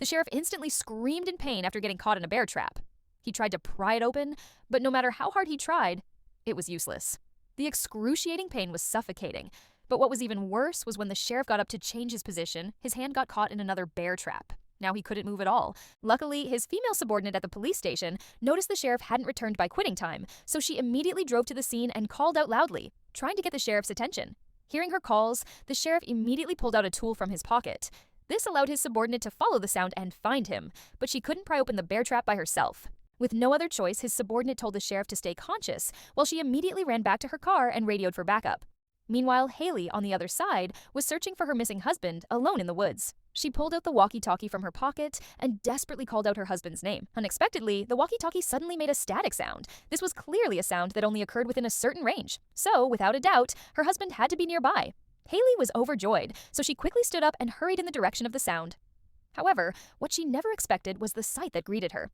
The sheriff instantly screamed in pain after getting caught in a bear trap. He tried to pry it open, but no matter how hard he tried, it was useless. The excruciating pain was suffocating, but what was even worse was when the sheriff got up to change his position, his hand got caught in another bear trap. Now he couldn't move at all. Luckily, his female subordinate at the police station noticed the sheriff hadn't returned by quitting time, so she immediately drove to the scene and called out loudly, trying to get the sheriff's attention. Hearing her calls, the sheriff immediately pulled out a tool from his pocket. This allowed his subordinate to follow the sound and find him, but she couldn't pry open the bear trap by herself. With no other choice, his subordinate told the sheriff to stay conscious, while she immediately ran back to her car and radioed for backup. Meanwhile, Haley, on the other side, was searching for her missing husband, alone in the woods. She pulled out the walkie-talkie from her pocket and desperately called out her husband's name. Unexpectedly, the walkie-talkie suddenly made a static sound. This was clearly a sound that only occurred within a certain range. So, without a doubt, her husband had to be nearby. Haley was overjoyed, so she quickly stood up and hurried in the direction of the sound. However, what she never expected was the sight that greeted her.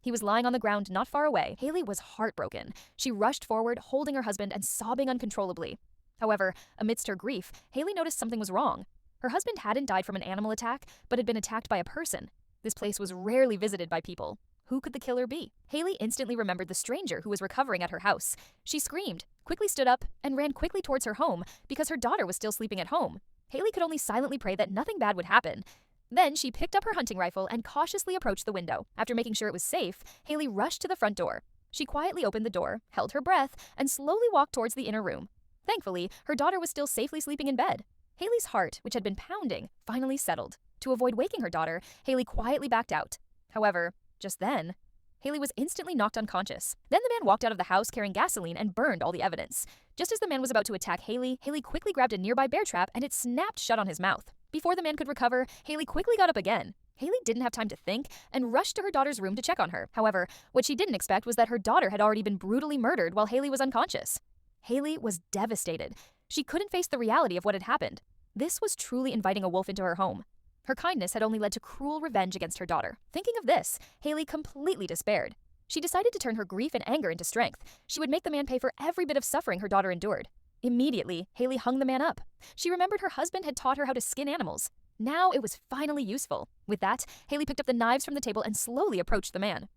He was lying on the ground not far away. Haley was heartbroken. She rushed forward, holding her husband and sobbing uncontrollably. However, amidst her grief, Haley noticed something was wrong. Her husband hadn't died from an animal attack, but had been attacked by a person. This place was rarely visited by people. Who could the killer be? Haley instantly remembered the stranger who was recovering at her house. She screamed, quickly stood up, and ran quickly towards her home because her daughter was still sleeping at home. Haley could only silently pray that nothing bad would happen. Then she picked up her hunting rifle and cautiously approached the window. After making sure it was safe, Haley rushed to the front door. She quietly opened the door, held her breath, and slowly walked towards the inner room. Thankfully, her daughter was still safely sleeping in bed. Haley's heart, which had been pounding, finally settled. To avoid waking her daughter, Haley quietly backed out. However, just then, Haley was instantly knocked unconscious. Then the man walked out of the house carrying gasoline and burned all the evidence. Just as the man was about to attack Haley, Haley quickly grabbed a nearby bear trap and it snapped shut on his mouth. Before the man could recover, Haley quickly got up again. Haley didn't have time to think and rushed to her daughter's room to check on her. However, what she didn't expect was that her daughter had already been brutally murdered while Haley was unconscious. Haley was devastated. She couldn't face the reality of what had happened. This was truly inviting a wolf into her home. Her kindness had only led to cruel revenge against her daughter. Thinking of this, Haley completely despaired. She decided to turn her grief and anger into strength. She would make the man pay for every bit of suffering her daughter endured. Immediately, Haley hung the man up. She remembered her husband had taught her how to skin animals. Now it was finally useful. With that, Haley picked up the knives from the table and slowly approached the man.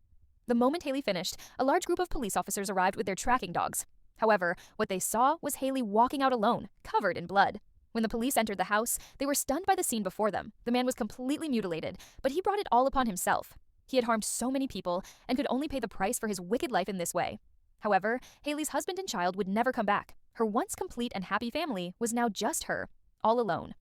The moment Haley finished, a large group of police officers arrived with their tracking dogs. However, what they saw was Haley walking out alone, covered in blood. When the police entered the house, they were stunned by the scene before them. The man was completely mutilated, but he brought it all upon himself. He had harmed so many people and could only pay the price for his wicked life in this way. However, Haley's husband and child would never come back. Her once complete and happy family was now just her, all alone.